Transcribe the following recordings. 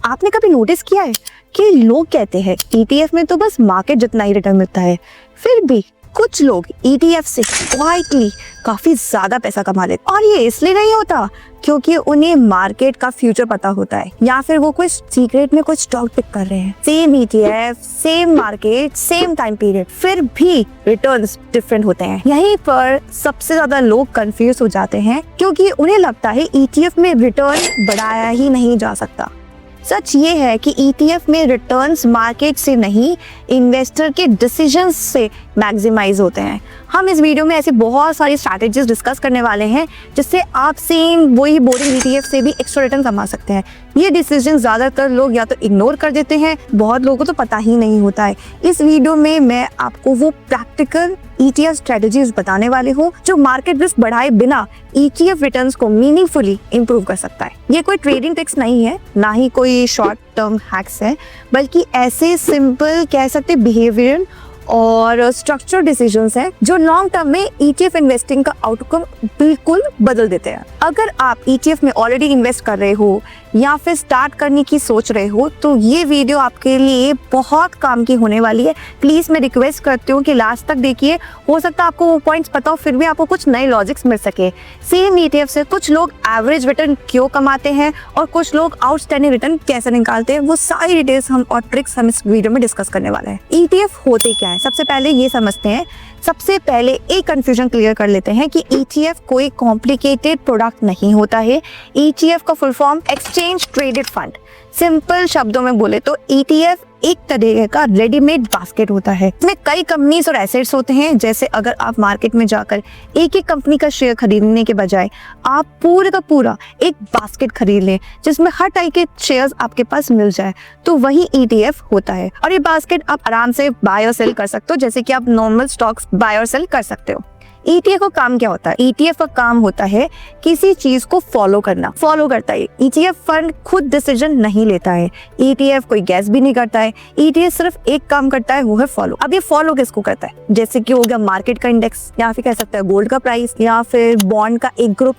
आपने कभी नोटिस किया है कि लोग कहते हैं ईटीएफ में तो बस मार्केट जितना ही रिटर्न मिलता है, फिर भी कुछ लोग ईटीएफ से क्वाइटली काफी ज्यादा पैसा कमा लेते हैं। और ये इसलिए नहीं होता क्योंकि उन्हें मार्केट का फ्यूचर पता होता है या फिर वो कोई सीक्रेट में कुछ स्टॉक पिक कर रहे हैं। Same ETF, same market, same time period, फिर भी रिटर्न्स डिफरेंट होते हैं। यहीं पर सबसे ज्यादा लोग कंफ्यूज हो जाते हैं क्योंकि उन्हें लगता है ईटीएफ में रिटर्न बढ़ाया ही नहीं जा सकता। सच ये है कि ईटीएफ में रिटर्न्स मार्केट से नहीं, इन्वेस्टर के डिसीजंस से मैक्सिमाइज होते हैं। हम इस वीडियो में ऐसी बहुत सारी स्ट्रैटेजीज डिस्कस करने वाले हैं जिससे आप सेम वही बोरिंग ईटीएफ से भी एक्स्ट्रा रिटर्न कमा सकते हैं। ये डिसीजन ज्यादातर लोग या तो इग्नोर कर देते हैं, बहुत लोगों को तो पता ही नहीं होता है। इस वीडियो में मैं आपको वो प्रैक्टिकल ईटीएफ स्ट्रेटजीज बताने वाले हूँ जो मार्केट रिस्क बढ़ाए बिना ईटीएफ रिटर्न्स को मीनिंगफुली इंप्रूव कर सकता है। ये कोई ट्रेडिंग ट्रिक्स नहीं है, ना ही कोई शॉर्ट टर्म हैक्स है, बल्कि ऐसे सिंपल कह सकते बिहेवियर और स्ट्रक्चर डिसीजंस हैं जो लॉन्ग टर्म में ईटीएफ इन्वेस्टिंग का आउटकम बिल्कुल बदल देते हैं। अगर आप ईटीएफ में ऑलरेडी इन्वेस्ट कर रहे हो या फिर स्टार्ट करने की सोच रहे हो तो ये वीडियो आपके लिए बहुत काम की होने वाली है। प्लीज मैं रिक्वेस्ट करती हूँ कि लास्ट तक देखिए, हो सकता है आपको वो पॉइंट्स पता हो फिर भी आपको कुछ नए लॉजिक्स मिल सके। सेम ईटीएफ से कुछ लोग एवरेज रिटर्न क्यों कमाते हैं और कुछ लोग आउटस्टैंडिंग रिटर्न कैसे निकालते हैं, वो सारी डिटेल्स हम और ट्रिक्स हम इस वीडियो में डिस्कस करने वाले हैं। ईटीएफ होते क्या है, सबसे पहले ये समझते हैं। सबसे पहले एक कंफ्यूजन क्लियर कर लेते हैं कि ईटीएफ कोई कॉम्प्लिकेटेड प्रोडक्ट नहीं होता है। ईटीएफ का full form exchange traded fund. Simple शब्दों में बोले तो ईटीएफ एक तरह का रेडीमेड बास्केट होता है। इसमें कई कंपनीज और एसेट्स होते हैं। जैसे अगर आप मार्केट में जाकर एक एक कंपनी का शेयर खरीदने के बजाय आप पूरे का पूरा एक बास्केट खरीद लें जिसमें हर टाइप के शेयर्स आपके पास मिल जाए, तो वही ईटीएफ होता है। और ये बास्केट आप आराम से बाय और सेल कर सकते हो, जैसे कि आप नॉर्मल स्टॉक्स बाय और सेल कर सकते हो। ईटीएफ का काम क्या होता है? ईटीएफ का काम होता है किसी चीज को फॉलो करना, फॉलो करता है। ईटीएफ फंड खुद डिसीजन नहीं लेता है, ईटीएफ कोई गैस भी नहीं करता है। ईटीएफ सिर्फ एक काम करता है, वो है फॉलो। अब ये फॉलो किसको करता है? जैसे कि हो गया मार्केट का इंडेक्स, या फिर कह सकते हैं गोल्ड का प्राइस, या फिर बॉन्ड का एक ग्रुप।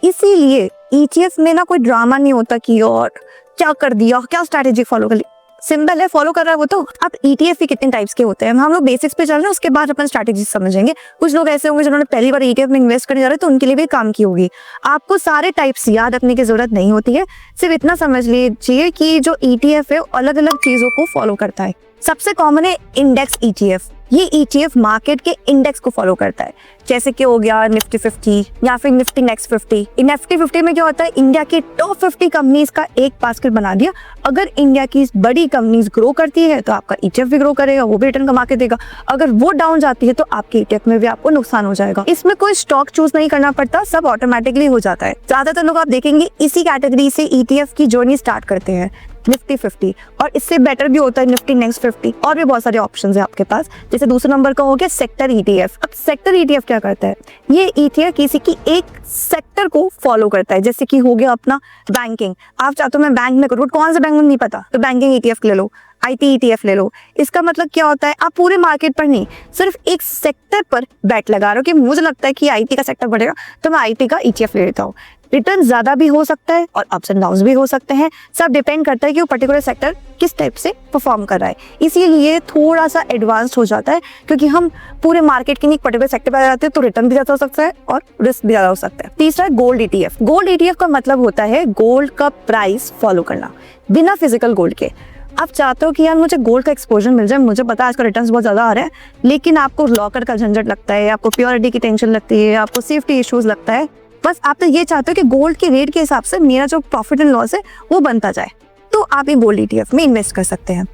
इसीलिए ईटीएफ में ना कोई ड्रामा नहीं होता कि और क्या कर दिया, क्या स्ट्रैटेजी फॉलो कर ली। सिंपल है, फॉलो कर रहा है वो तो। अब ईटीएफ भी कितने टाइप्स के होते हैं, हम लोग बेसिक्स पे चल रहे हैं, उसके बाद अपन स्ट्रैटेजी समझेंगे। कुछ लोग ऐसे होंगे जिन्होंने पहली बार ईटीएफ में इन्वेस्ट करने जा रहे हैं तो उनके लिए भी काम की होगी। आपको सारे टाइप्स याद रखने की जरूरत नहीं होती है, सिर्फ इतना समझ लीजिए कि जो ईटीएफ है अलग अलग चीजों को फॉलो करता है। सबसे कॉमन है इंडेक्स ईटीएफ। ये ईटीएफ मार्केट के इंडेक्स को फॉलो करता है, जैसे कि हो गया निफ्टी 50 या फिर निफ्टी नेक्स्ट 50। निफ्टी 50 में क्या होता है, इंडिया की टॉप 50 कंपनीज का एक बास्केट बना दिया। अगर इंडिया की बड़ी कंपनीज ग्रो करती है तो आपका ईटीएफ भी ग्रो करेगा, वो भी रिटर्न कमा के देगा। अगर वो डाउन जाती है तो आपके ईटीएफ में भी आपको नुकसान हो जाएगा। इसमें कोई स्टॉक चूज नहीं करना पड़ता, सब ऑटोमेटिकली हो जाता है। ज्यादातर लोग आप देखेंगे इसी कैटेगरी से ईटीएफ की जर्नी स्टार्ट करते हैं, निफ्टी 50, और इससे बेटर भी होता है निफ्टी नेक्स्ट 50, और भी बहुत सारे ऑप्शंस है आपके पास। जैसे दूसरे नंबर का हो गया सेक्टर ईटीएफ। अब सेक्टर ईटीएफ क्या करता है? ये ईटीएफ किसी की एक सेक्टर को फॉलो करता है, जैसे कि हो गया अपना बैंकिंग। आप चाहते हो मैं बैंक में करूँ, कौन सा बैंक में नहीं पता, तो बैंकिंग ईटीएफ ले लो, आईटी ईटीएफ ले लो। इसका मतलब क्या होता है, आप पूरे मार्केट पर नहीं, सिर्फ एक सेक्टर पर बैट लगा रहे हो कि मुझे लगता है कि आईटी का सेक्टर बढ़ेगा तो मैं आईटी का ईटीएफ ले लेता हूँ। रिटर्न ज्यादा भी हो सकता है और अप्स एंड डाउन्स भी हो सकते हैं, सब डिपेंड करता है कि वो पर्टिकुलर सेक्टर किस टाइप से परफॉर्म कर रहा है। इसीलिए थोड़ा सा एडवांस्ड हो जाता है, क्योंकि हम पूरे मार्केट के एक पर्टिकुलर सेक्टर पर आ जाते हैं तो रिटर्न भी ज्यादा हो सकता है और रिस्क भी ज्यादा हो सकता है। तीसरा है गोल्ड ईटीएफ। गोल्ड ईटीएफ का मतलब होता है गोल्ड का प्राइस फॉलो करना बिना फिजिकल गोल्ड के। आप चाहते हो कि यार मुझे गोल्ड का एक्सपोजर मिल जाए, मुझे पता है आज का रिटर्न्स बहुत ज्यादा आ रहा है, लेकिन आपको लॉकर का झंझट लगता है, आपको प्योरिटी की टेंशन लगती है, आपको सेफ्टी इश्यूज लगता है। बस आप तो ये चाहते हो कि गोल्ड के रेट के हिसाब से मेरा जो प्रॉफिट एंड लॉस है वो बनता जाए, तो आप ये गोल्ड ईटीएफ में इन्वेस्ट कर सकते हैं।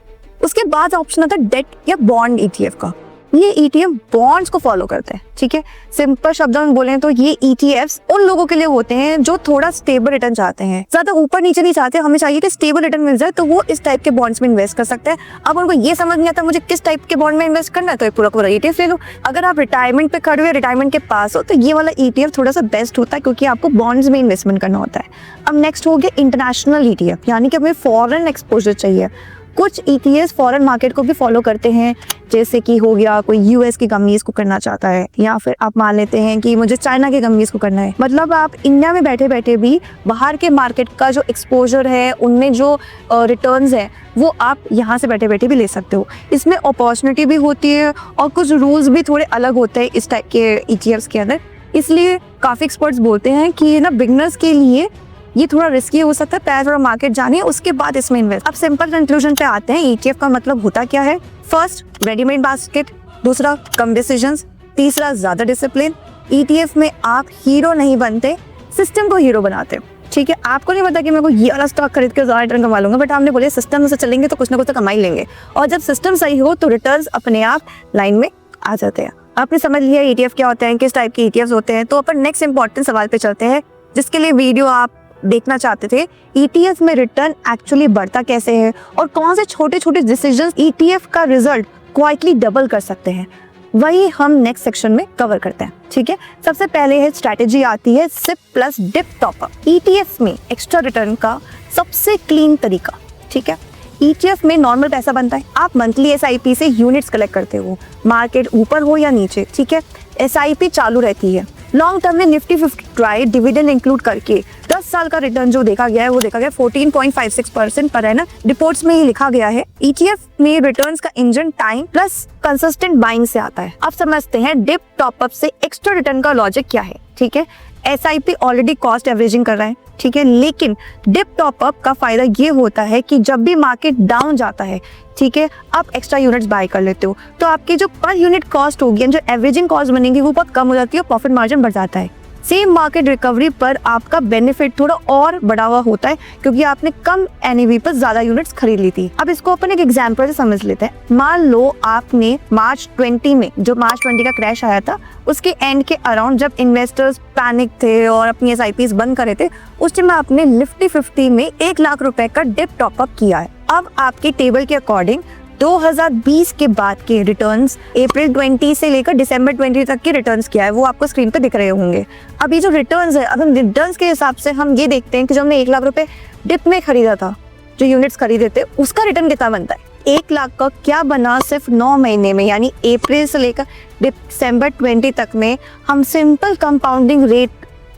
उसके बाद ऑप्शन आता है डेट या बॉन्ड ईटीएफ का। ये ईटीएफ बॉन्ड्स को फॉलो करते हैं, ठीक है। सिंपल शब्दों में बोले तो ये ईटीएफ्स उन लोगों के लिए होते हैं जो थोड़ा स्टेबल रिटर्न चाहते हैं, ज्यादा ऊपर नीचे नहीं चाहते, हमें चाहिए कि स्टेबल रिटर्न मिल जाए, तो वो इस टाइप के बॉन्ड्स में इन्वेस्ट कर सकते हैं। अब उनको ये समझ नहीं आता मुझे किस टाइप के बॉन्ड में इन्वेस्ट करना है, तो पूरा पूरा ईटीएफ ले लो। अगर आप रिटायरमेंट पे खड़े हो, रिटायरमेंट के पास हो, तो ये वाला ईटीएफ थोड़ा सा बेस्ट होता है, क्योंकि आपको बॉन्ड्स में इन्वेस्टमेंट करना होता है। अब नेक्स्ट हो गया इंटरनेशनल ईटीएफ, यानी कि हमें फॉरेन एक्सपोजर चाहिए, कुछ ईटीएफ फॉरेन मार्केट को भी फॉलो करते हैं, जैसे कि हो गया कोई यूएस की कंपनीज को करना चाहता है, या फिर आप मान लेते हैं कि मुझे चाइना की कंपनीज को करना है। मतलब आप इंडिया में बैठे बैठे भी बाहर के मार्केट का जो एक्सपोजर है, उनमें जो रिटर्न्स है, वो आप यहाँ से बैठे बैठे भी ले सकते हो। इसमें अपॉर्चुनिटी भी होती है और कुछ रूल्स भी थोड़े अलग होते हैं इस टाइप के ईटीएफ्स के अंदर। इसलिए काफ़ी एक्सपर्ट्स बोलते हैं कि ये ना बिगनर्स के लिए ये थोड़ा रिस्की हो सकता है, पहले थोड़ा मार्केट जानिए उसके बाद इसमें इन्वेस्ट। अब सिंपल कंक्लूजन पे आते हैं, ईटीएफ का मतलब होता क्या है। First, readymade basket. दूसरा, कम डिसीजंस। तीसरा, ज्यादा डिसिप्लिन। ईटीएफ में आप हीरो नहीं बनते, सिस्टम को हीरो बनाते हो। ठीक है, आपको नहीं पता कि मैं को ये वाला स्टॉक खरीद के ज्यादा रिटर्न कमा लूंगा, बट आपने बोले सिस्टम से चलेंगे तो कुछ ना कुछ तो कमा ही लेंगे, और जब सिस्टम सही हो तो रिटर्न्स अपने आप लाइन में आ जाते हैं। आपने समझ लिया ईटीएफ क्या होता है, किस टाइप के ईटीएफ होते हैं। तो अपन नेक्स्ट इंपॉर्टेंट सवाल पे चलते हैं, जिसके लिए वीडियो आप देखना चाहते थे। ईटीएफ में रिटर्न एक्चुअली बढ़ता कैसे है और कौन से छोटे छोटे डिसीजंस ईटीएफ का रिजल्ट क्वाइटली डबल कर सकते हैं, वही हम नेक्स्ट सेक्शन में कवर करते हैं। ठीक है, सबसे पहले है स्ट्रैटेजी आती है SIP plus dip top up. ETF में एक्स्ट्रा रिटर्न का सबसे क्लीन तरीका। ठीक है, ईटीएफ में नॉर्मल पैसा बनता है, आप मंथली एसआईपी से यूनिट्स कलेक्ट करते हो, मार्केट ऊपर हो या नीचे। ठीक है, एसआईपी चालू रहती है। लॉन्ग टर्म में निफ्टी 50 ट्राई डिविडेंड इंक्लूड करके 10 साल का रिटर्न जो देखा गया है वो देखा गया 14.56% पर एनम, रिपोर्ट्स में ही लिखा गया है। ईटीएफ में रिटर्न्स का engine time plus consistent buying से आता है। अब समझते हैं डिप टॉपअप से एक्स्ट्रा रिटर्न का लॉजिक क्या है। ठीक है, एसआईपी ऑलरेडी कॉस्ट एवरेजिंग कर रहा है, ठीक है, लेकिन डिप टॉपअप का फायदा ये होता है कि जब भी मार्केट डाउन जाता है, ठीक है, आप एक्स्ट्रा यूनिट्स बाय कर लेते हो, तो आपकी जो पर यूनिट कॉस्ट होगी, जो एवरेजिंग कॉस्ट बनेगी, वो बहुत कम हो जाती है और प्रॉफिट मार्जिन बढ़ जाता है। सेम मार्केट रिकवरी पर आपका बेनिफिट थोड़ा और बढ़ा हुआ होता है, क्योंकि आपने कम एनएवी पर ज्यादा यूनिट्स खरीद ली थी। अब इसको अपन एक एग्जांपल से समझ लेते हैं। मान लो आपने मार्च 20 में, जो मार्च 20 का क्रैश आया था, उसके एंड के अराउंड जब इन्वेस्टर्स पैनिक थे और अपनी एसआईपीज बंद करे थे, उस टाइम आपने निफ्टी 50 में 1 लाख रुपए का डिप टॉपअप किया है। अब आपकी टेबल के अकॉर्डिंग 2020 के बाद के रिटर्न्स, अप्रैल 20 से लेकर दिसंबर 20 तक के रिटर्न्स क्या है वो आपको स्क्रीन पे दिख रहे होंगे। अब ये जो रिटर्न्स है, अब हम रिटर्न्स के हिसाब से हम ये देखते हैं कि जब हमने 1 लाख रुपए डिप में खरीदा था, जो यूनिट्स खरीदे थे, उसका रिटर्न कितना बनता है। 1 लाख का क्या बना सिर्फ 9 महीने में, यानी अप्रैल से लेकर दिसंबर 20 तक में। हम सिंपल कंपाउंडिंग रेट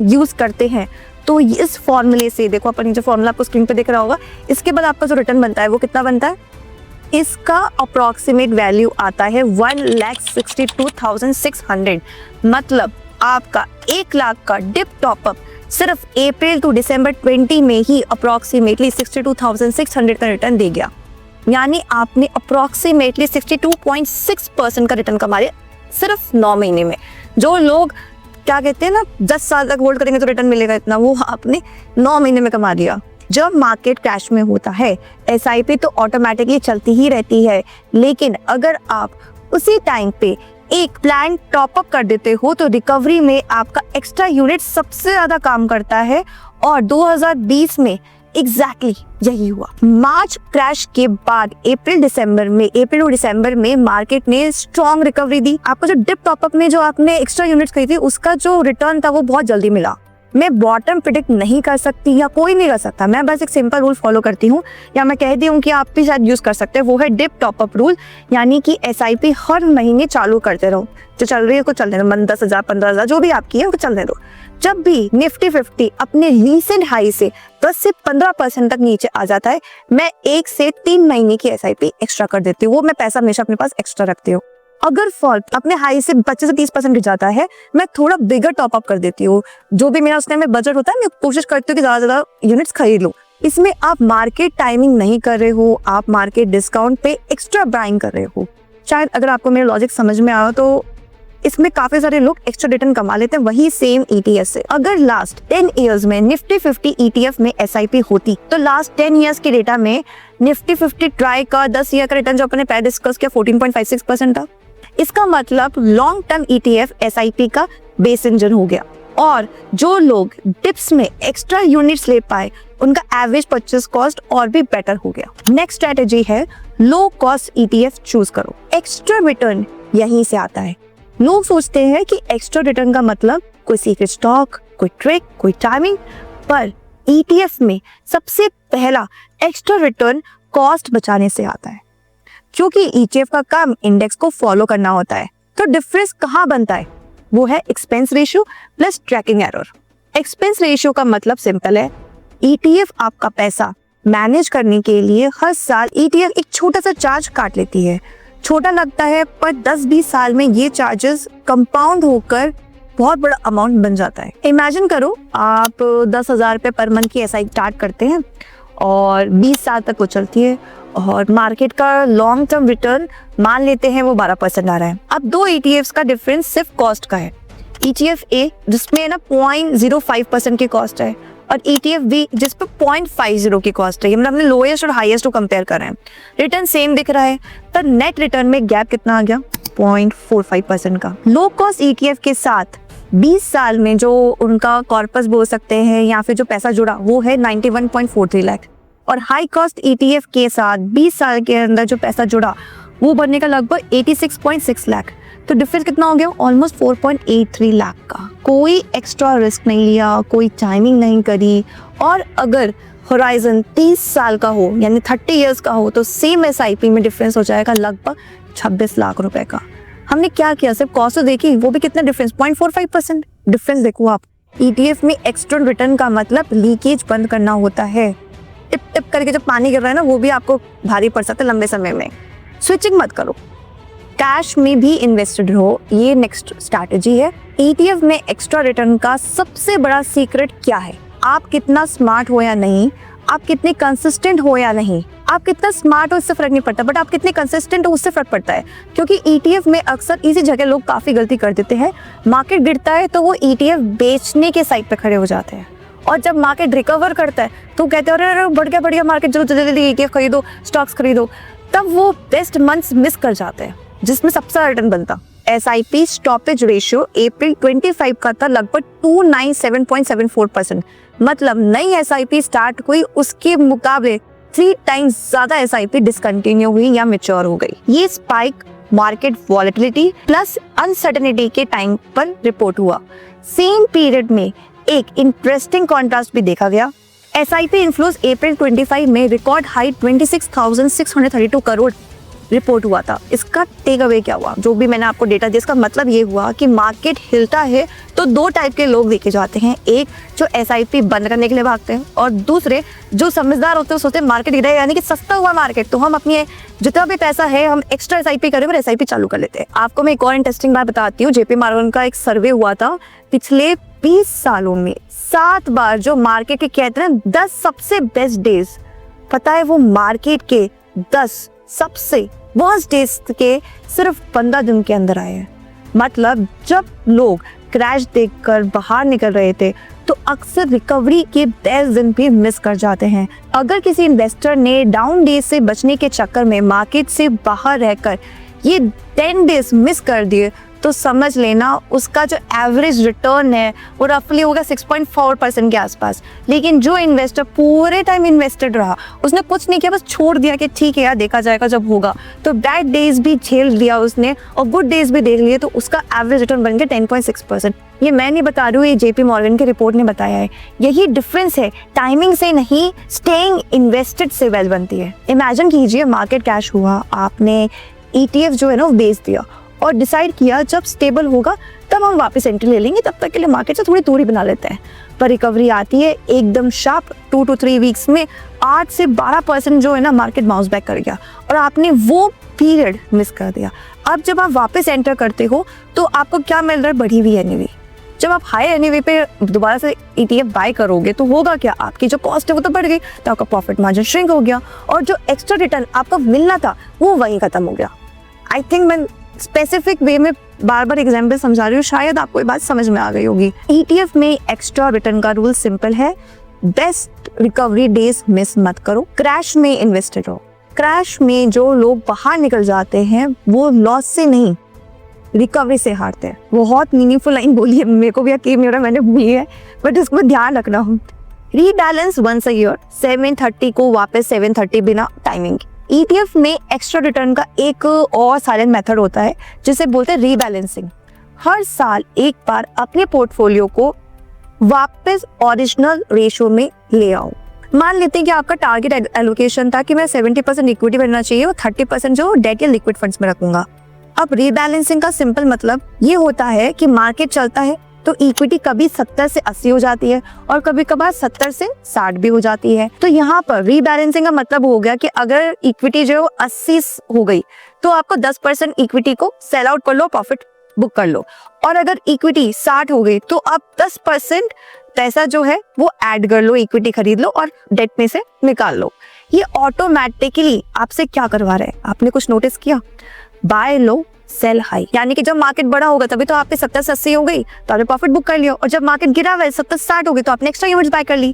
यूज करते हैं, तो इस फॉर्मूले से देखो, अपन जो फॉर्मूला आपको स्क्रीन पे दिख रहा होगा, इसके बाद आपका जो रिटर्न बनता है वो कितना बनता है। इसका अप्रोक्सीमेट वैल्यू आता है 1,62,600। मतलब आपका 1 लाख का डिप टॉपअप सिर्फ अप्रैल टू दिसंबर 20 में ही अप्रोक्सीमेटली 62,600 का रिटर्न दे गया। यानी आपने अप्रोक्सीमेटली 62.6% का रिटर्न कमा लिया सिर्फ 9 महीने में। जो लोग क्या कहते हैं ना 10 साल तक होल्ड करेंगे तो रिटर्न मिलेगा इतना, वो आपने 9 महीने में कमा लिया। जब मार्केट क्रैश में होता है, एसआईपी तो ऑटोमेटिकली चलती ही रहती है, लेकिन अगर आप उसी टाइम पे एक प्लान टॉपअप कर देते हो तो रिकवरी में आपका एक्स्ट्रा यूनिट सबसे ज्यादा काम करता है। और 2020 में एग्जैक्टली यही हुआ। मार्च क्रैश के बाद अप्रैल और दिसंबर में मार्केट ने स्ट्रॉन्ग रिकवरी दी। आपको जो डिप टॉपअप में जो आपने एक्स्ट्रा यूनिट्स खरीदी, उसका जो रिटर्न था वो बहुत जल्दी मिला। मैं बॉटम प्रिडिक्ट नहीं कर सकती, या कोई नहीं कर सकता, मैं बस एक सिंपल रूल फॉलो करती हूँ, या मैं कहती हूँ कि आप भी शायद यूज कर सकते हैं। वो है डिप टॉपअप रूल, यानी कि एसआईपी हर महीने चालू करते रहो। जो चल रही है को चलने दो, 10,000 15,000 जो भी आपकी है वो चलने दो। जब भी निफ्टी 50 अपने रीसेंट हाई से 10 से 15% तक नीचे आ जाता है, मैं 1 से 3 महीने की एसआईपी एक्स्ट्रा कर देती हूँ। वो मैं पैसा हमेशा अपने पास एक्स्ट्रा रखती हूँ। अगर फॉल अपने हाई से 25 से 30% गिर जाता है, मैं थोड़ा बिगर टॉप अप कर देती हूँ। जो भी मेरा उस टाइम में बजट होता है, मैं कोशिश करती हूँ कि ज्यादा यूनिट्स खरीद लूँ। इसमें आप मार्केट टाइमिंग नहीं कर रहे हो, आप मार्केट डिस्काउंट पे एक्स्ट्रा बाइंग कर रहे हो। शायद अगर आपको मेरा लॉजिक समझ में आया तो इसमें काफी सारे लोग एक्स्ट्रा रिटर्न कमा लेते हैं वही सेम ईटीएफ से। अगर लास्ट 10 इयर्स में निफ्टी 50 ईटीएफ में एसआईपी होती, तो लास्ट 10 इयर्स के डेटा में निफ्टी 50 ट्राई का 10 ईयर का रिटर्न जो अपने पहले डिस्कस किया 14.56% था। इसका मतलब लॉन्ग टर्म ईटीएफ एसआईपी का बेस इंजन हो गया। और जो लोग डिप्स में एक्स्ट्रा यूनिट्स ले पाए, उनका एवरेज परचेस कॉस्ट और भी बेटर हो गया। नेक्स्ट स्ट्रेटेजी है लो कॉस्ट ईटीएफ चूज करो। एक्स्ट्रा रिटर्न यहीं से आता है। लोग सोचते हैं कि एक्स्ट्रा रिटर्न का मतलब कोई सीक्रेट स्टॉक, कोई ट्रिक, कोई टाइमिंग, पर ईटीएफ में सबसे पहला एक्स्ट्रा रिटर्न कॉस्ट बचाने से आता है, क्योंकि ईटीएफ का काम इंडेक्स को फॉलो करना होता है। तो डिफरेंस कहाँ बनता है? वो है expense ratio plus tracking error. Expense ratio का मतलब सिंपल है, ईटीएफ आपका पैसा मैनेज करने के लिए हर साल ईटीएफ एक छोटा सा चार्ज काट लेती है। छोटा लगता है, पर 10-20 साल में ये चार्जेस कंपाउंड होकर बहुत बड़ा अमाउंट बन जाता है। इमेजिन करो, आप 10,000 रुपये पर मंथ की एसआई स्टार्ट करते हैं और 20 साल तक वो चलती है और मार्केट का लॉन्ग टर्म रिटर्न मान लेते हैं वो 12% आ रहा है। अब दो ईटीएफ्स का डिफरेंस सिर्फ कॉस्ट का है। ईटीएफ ए जिसमें ना 0.05% की कॉस्ट है और ईटीएफ बी जिस पर 0.50 की कॉस्ट है। मतलब हमने लोएस्ट और हाईएस्ट को कंपेयर कर रहे हैं, रिटर्न सेम दिख रहा है, तो नेट रिटर्न में गैप कितना आ गया? 0.45% का। लो कॉस्ट ईटीएफ के साथ 20 साल में जो उनका कॉर्पस बोल सकते हैं या फिर जो पैसा जुड़ा वो है 91.43 लाख, और हाई कॉस्ट ईटीएफ के साथ 20 साल के अंदर जो पैसा जुड़ा वो बनने का लगभग 86.6 लाख। तो डिफरेंस कितना हो गया? ऑलमोस्ट 4.83 लाख का। कोई एक्स्ट्रा रिस्क नहीं लिया, कोई टाइमिंग नहीं करी, और अगर होराइजन 30 साल का हो यानी 30 इयर्स का हो तो सेम एसआईपी में डिफरेंस हो जाएगा लगभग 26 लाख रुपए का। हमने क्या किया? सिर्फ कॉस्ट तो देखी, वो भी कितना डिफरेंस? 0.45% डिफरेंस। देखो आप, ईटीएफ में एक्सटर्नल रिटर्न का मतलब लीकेज बंद करना होता है। टिप टिप करके जब पानी गिर रहा है ना, वो भी आपको भारी पड़ सकता है लंबे समय में। स्विचिंग मत करो, कैश में भी इन्वेस्टेड रहो, ये नेक्स्ट स्ट्रैटेजी है। ईटीएफ में एक्स्ट्रा रिटर्न का सबसे बड़ा सीक्रेट क्या है? आप कितना स्मार्ट हो या नहीं, आप कितने कंसिस्टेंट हो या नहीं, आप कितना स्मार्ट हो इससे फर्क नहीं पड़ता, बट आप कितने कंसिस्टेंट हो उससे फर्क पड़ता है। क्योंकि ईटीएफ में अक्सर इसी जगह लोग काफी गलती कर देते हैं। मार्केट गिरता है तो वो ईटीएफ बेचने के साइड पे खड़े हो जाते हैं, और जब मार्केट रिकवर करता है तो कहते हैं अरे बढ़ गया मार्केट, चलो जल्दी जल्दी ईटीएफ खरीदो, स्टॉक्स खरीदो। तब वो बेस्ट मंथ्स मिस कर जाते हैं जिसमें सबसे ज्यादा रिटर्न बनता। एसआईपी स्टॉपेज रेशियो अप्रैल 25 का था लगभग 297.74%। मतलब नई एसआईपी स्टार्ट हुई उसके मुकाबले 3 टाइम्स ज्यादा एसआईपी डिसकंटिन्यू हुई या मैच्योर हो गई। ये spike market volatility plus uncertainty के टाइम पर रिपोर्ट हुआ। सेम पीरियड में एक इंटरेस्टिंग कॉन्ट्रास्ट भी देखा गया। एसआईपी इनफ्लोज अप्रैल 25 में रिकॉर्ड हाई 26,632 करोड़ रिपोर्ट हुआ था। इसका टेक अवे क्या हुआ? जो भी मैंने आपको डेटा दिया, इसका मतलब ये हुआ कि मार्केट हिलता है तो 2 टाइप के लोग देखे जाते हैं। एक जो एसआईपी बंद करने के लिए भागते हैं, और दूसरे जो समझदार होते हैं, सोचते हैं मार्केट गिरा है यानी कि सस्ता हुआ मार्केट, तो हम अपनी जितना भी पैसा है हम एक्स्ट्रा एसआईपी करें और एसआईपी चालू कर लेते हैं। आपको मैं एक और इंटरेस्टिंग बात बताती हूँ। जेपी मॉर्गन का एक सर्वे हुआ था, पिछले 20 सालों में 7 बार जो मार्केट के कहते हैं 10 सबसे बेस्ट डेज, पता है वो मार्केट के 10 सबसे वर्स्ट डेज के सिर्फ 15 दिन के अंदर आए हैं। मतलब जब लोग क्रैश देखकर बाहर निकल रहे थे तो अक्सर रिकवरी के बेस्ट दिन भी मिस कर जाते हैं। अगर किसी इन्वेस्टर ने डाउन डेज से बचने के चक्कर में मार्केट से बाहर रहकर ये 10 डेज मिस कर दिए तो समझ लेना उसका जो एवरेज रिटर्न है वो रफली होगा 6.4% के आसपास। लेकिन जो इन्वेस्टर पूरे टाइम इन्वेस्टेड रहा, उसने कुछ नहीं किया, बस छोड़ दिया कि ठीक है यार देखा जाएगा जब होगा, तो बैड डेज भी झेल लिया उसने और गुड डेज भी देख लिए, तो उसका एवरेज रिटर्न बन गया 10.6%। ये मैं नहीं बता रही हूँ, ये जेपी मॉर्गन की रिपोर्ट ने बताया है। यही डिफरेंस है, टाइमिंग से नहीं स्टेइंग इन्वेस्टेड से वेल्थ बनती है। इमेजिन कीजिए मार्केट क्रैश हुआ, आपने ईटीएफ जो है ना वो बेच दिया और डिसाइड किया जब स्टेबल होगा तब हम वापस एंट्री ले लेंगे, तब तक के लिए मार्केट से थोड़ी दूरी बना लेते हैं। पर रिकवरी आती है एकदम शार्प, 2 to 3 वीक्स में 8 से 12% जो है ना मार्केट बाउंस बैक कर गया और आपने वो पीरियड मिस कर दिया। अब जब आप वापस एंटर करते हो तो आपको क्या मिल रहा है? बढ़ी हुई एनएवी। जब आप हाई एनएवी पे दोबारा से ईटीएफ बाय करोगे तो होगा क्या? आपकी जो कॉस्ट है वो तो बढ़ गई, तो आपका प्रॉफिट मार्जिन श्रिंक हो गया और जो एक्स्ट्रा रिटर्न आपका मिलना था वो वहीं खत्म हो गया। आई थिंक मैं स्पेसिफिक वे में बार बार एग्जाम्पल समझा रही हूँ, शायद आपको ये बात समझ में आ गई होगी। ईटीएफ में एक्स्ट्रा रिटर्न का रूल सिंपल है, बेस्ट रिकवरी डेज मिस मत करो, क्रैश में इन्वेस्टेड रहो। क्रैश में जो लोग बाहर निकल जाते हैं वो लॉस से नहीं रिकवरी से हारते हैं। बहुत मीनिंगफुल लाइन बोली है, मेरे को भी यकीन नहीं हो रहा मैंने बोली है, बट इसको ध्यान रखना। रीबैलेंस वंस अ ईयर, 730 को वापस 730 बिना टाइमिंग। ईटीएफ में एक्स्ट्रा रिटर्न का एक और साइलेंट मेथड होता है जिसे बोलते हैं रीबैलेंसिंग। हर साल एक बार अपने पोर्टफोलियो को वापस ओरिजिनल रेशियो में ले आओ। मान लेते हैं कि आपका टारगेट एलोकेशन था कि मैं 70% इक्विटी बनना चाहिए और 30% जो डेट या लिक्विड फंड्स में रखूंगा। अब रीबैलेंसिंग का सिंपल मतलब ये होता है कि मार्केट चलता है तो इक्विटी कभी 70 से 80 हो जाती है और कभी कभार 70 से 60 भी हो जाती है। तो यहाँ पर रीबैलेंसिंग का मतलब हो गया कि अगर इक्विटी जो 80 हो गई तो आपको 10% इक्विटी को सेल आउट कर लो, प्रॉफिट बुक कर लो, और अगर इक्विटी 60 हो गई तो आप 10% पैसा जो है वो ऐड कर लो, इक्विटी खरीद लो और डेट में से निकाल लो। ये ऑटोमेटिकली आपसे क्या करवा रहा है, आपने कुछ नोटिस किया? बाय लो सेल हाई, यानी कि जब मार्केट बड़ा होगा तभी तो आपके 70 से 80 हो गई तो आपने प्रॉफिट बुक कर लिया, और जब मार्केट गिरा हुआ है 70 से 60 हो गई तो आपने एक्स्ट्रा यूनिट्स बाय कर ली।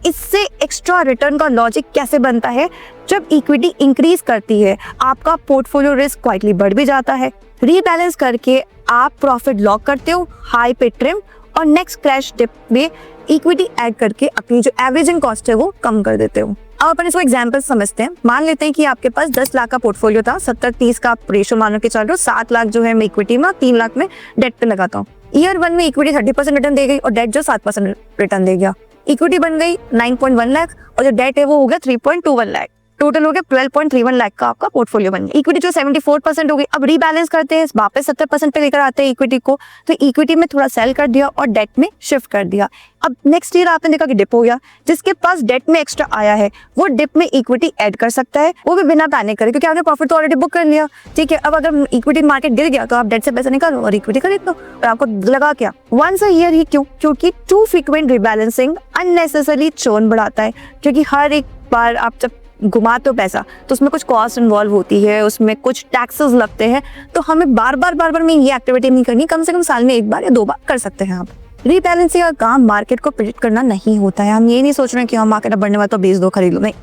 इससे एक्स्ट्रा रिटर्न का लॉजिक कैसे बनता है? जब इक्विटी इंक्रीज करती है आपका पोर्टफोलियो रिस्क क्वाइटली बढ़ भी जाता है। रीबैलेंस करके आप प्रॉफिट लॉक करते हो, हाई पे ट्रिम, और नेक्स्ट क्रैश डिप में इक्विटी ऐड करके अपनी जो एवरेजिंग कॉस्ट है वो कम कर देते हो। अब अपन इसको एग्जांपल समझते हैं। मान लेते हैं कि आपके पास 10 लाख का पोर्टफोलियो था, 70-30 का आप रेशो मान के चल रहे हो। 7 लाख जो है मैं इक्विटी में, 3 लाख में डेट पे लगाता हूँ। ईयर 1 में इक्विटी 30% रिटर्न दे गई और डेट जो 7% रिटर्न दे गया। इक्विटी बन गई 9.1 लाख और जो डेट है वो हो गया 3.21 लाख। टोटल हो गया 12.31 लाख का आपका पोर्टफोलियो बन गया। इक्विटी जो 74% हो गई, अब रीबैलेंस करते हैं, वापस 70% पे लेकर आते हैं इक्विटी को, तो इक्विटी में थोड़ा सेल कर दिया और डेट में शिफ्ट कर दिया। अब नेक्स्ट ईयर आपने देखा कि डिप हो गया, जिसके पास डेट में एक्स्ट्रा आया है वो डिप में इक्विटी ऐड कर सकता है, वो भी बिना पैनिक करे, क्योंकि आपने प्रॉफिट तो ऑलरेडी बुक कर लिया। ठीक है, अब अगर इक्विटी मार्केट गिर गया तो आप डेट से पैसा निकालो और इक्विटी खरीद लो, और आपको लगा क्या वंस अ ईयर ही। क्यों? क्योंकि टू फ्रीक्वेंट रीबैलेंसिंग अननेसेसरी चोन बढ़ाता है, क्योंकि हर एक बार आप जब घुमाते हो पैसा तो उसमें कुछ कॉस्ट इन्वॉल्व होती है, उसमें कुछ टैक्सेस लगते हैं, तो हमें बार बार में ये एक्टिविटी नहीं करनी, कम से कम साल में 1 बार या 2 बार कर सकते हैं आप। रीबैलेंसिंग का काम मार्केट को प्रेडिक्ट करना नहीं होता है। हम ये नहीं सोच रहे हैं कि हम मार्केट बढ़ने वाला तो बेच दो, खरीद लो, नहीं।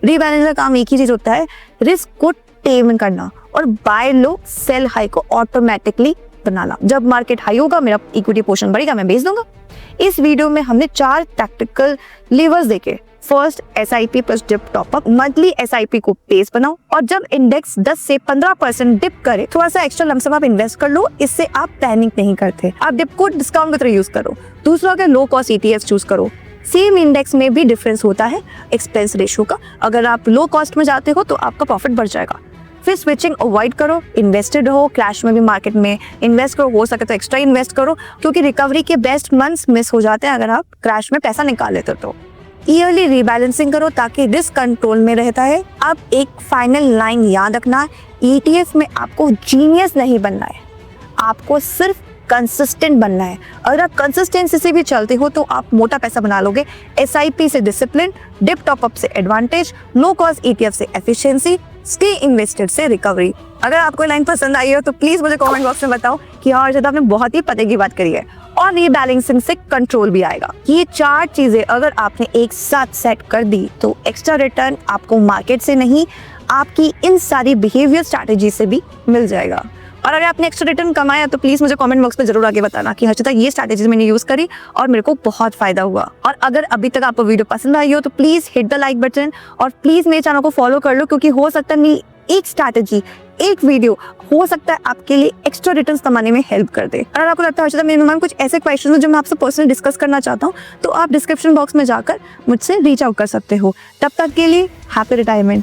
रीबैलेंसिंग का काम एक ही चीज होता है, रिस्क को टेम करना और बाय लो सेल हाई को ऑटोमेटिकली बनाना। जब मार्केट हाई होगा मेरा इक्विटी पोर्शन बढ़ेगा, मैं बेच दूंगा। इस वीडियो में हमने 4 टैक्टिकल लीवर्स देखे। First, SIP plus dip top up. Monthly SIP को पेस बनाओ और जब इंडेक्स 10 से 15% डिप करे थोड़ा सा एक्स्ट्रा लमसम आप इन्वेस्ट कर लो, इससे आप पैनिक नहीं करते। आप डिप को डिस्काउंट की तरह यूज करो। दूसरा, अगर लो कॉस्ट ETF चूज करो। सेम इंडेक्स में भी डिफरेंस होता है एक्सपेंस रेशियो का, अगर आप लो कॉस्ट में जाते हो तो आपका प्रॉफिट बढ़ जाएगा। फिर स्विचिंग अवॉइड करो, इन्वेस्टेड हो, क्रैश में भी मार्केट में इन्वेस्ट करो, हो सके तो एक्स्ट्रा इन्वेस्ट करो, क्योंकि रिकवरी के बेस्ट मंथ्स मिस हो जाते हैं अगर आप क्रैश में पैसा निकाल लेते हो तो। ईयरली रीबैलेंसिंग करो ताकि रिस्क कंट्रोल में रहता है। अब एक फाइनल लाइन याद रखना, ETF में आपको जीनियस नहीं बनना है, आपको सिर्फ कंसिस्टेंट बनना है। अगर आप कंसिस्टेंसी से भी चलते हो तो आप मोटा पैसा बना लोगे। SIP से डिसिप्लिन, डिप टॉपअप से एडवांटेज, लो कॉस्ट ETF से एफिशिएंसी, स्टे इन्वेस्टेड से रिकवरी। अगर आपको लाइन पसंद आई हो तो प्लीज मुझे कमेंट बॉक्स में बताओ कि और ज्यादा आपने बहुत ही पते की बात करी है, और रीबैलेंसिंग से कंट्रोल भी आएगा। ये 4 चीजें अगर आपने एक साथ सेट कर दी तो एक्स्ट्रा रिटर्न आपको मार्केट से नहीं, आपकी इन सारी बिहेवियर स्ट्रैटेजी से भी मिल जाएगा। और अगर आपने एक्स्ट्रा रिटर्न कमाया तो प्लीज मुझे कमेंट बॉक्स में जरूर आगे बताना कि हर्षिता ये स्ट्रैटेजी मैंने यूज करी और मेरे को बहुत फायदा हुआ। और अगर अभी तक आपको वीडियो पसंद आई हो तो please hit the like button और प्लीज मेरे चैनल को फॉलो कर लो, क्योंकि हो सकता है मेरी एक स्ट्रैटेजी, एक वीडियो हो सकता है आपके लिए एक्स्ट्रा रिटर्न्स कमाने में हेल्प कर दे। अगर आपको लगता है हर्षिता मेरे मन कुछ ऐसे क्वेश्चन जो मैं आपसे पर्सनली डिस्कस करना चाहता हूँ तो आप डिस्क्रिप्शन बॉक्स में जाकर मुझसे रीच आउट कर सकते हो। तब तक के लिए हैप्पी रिटायरमेंट।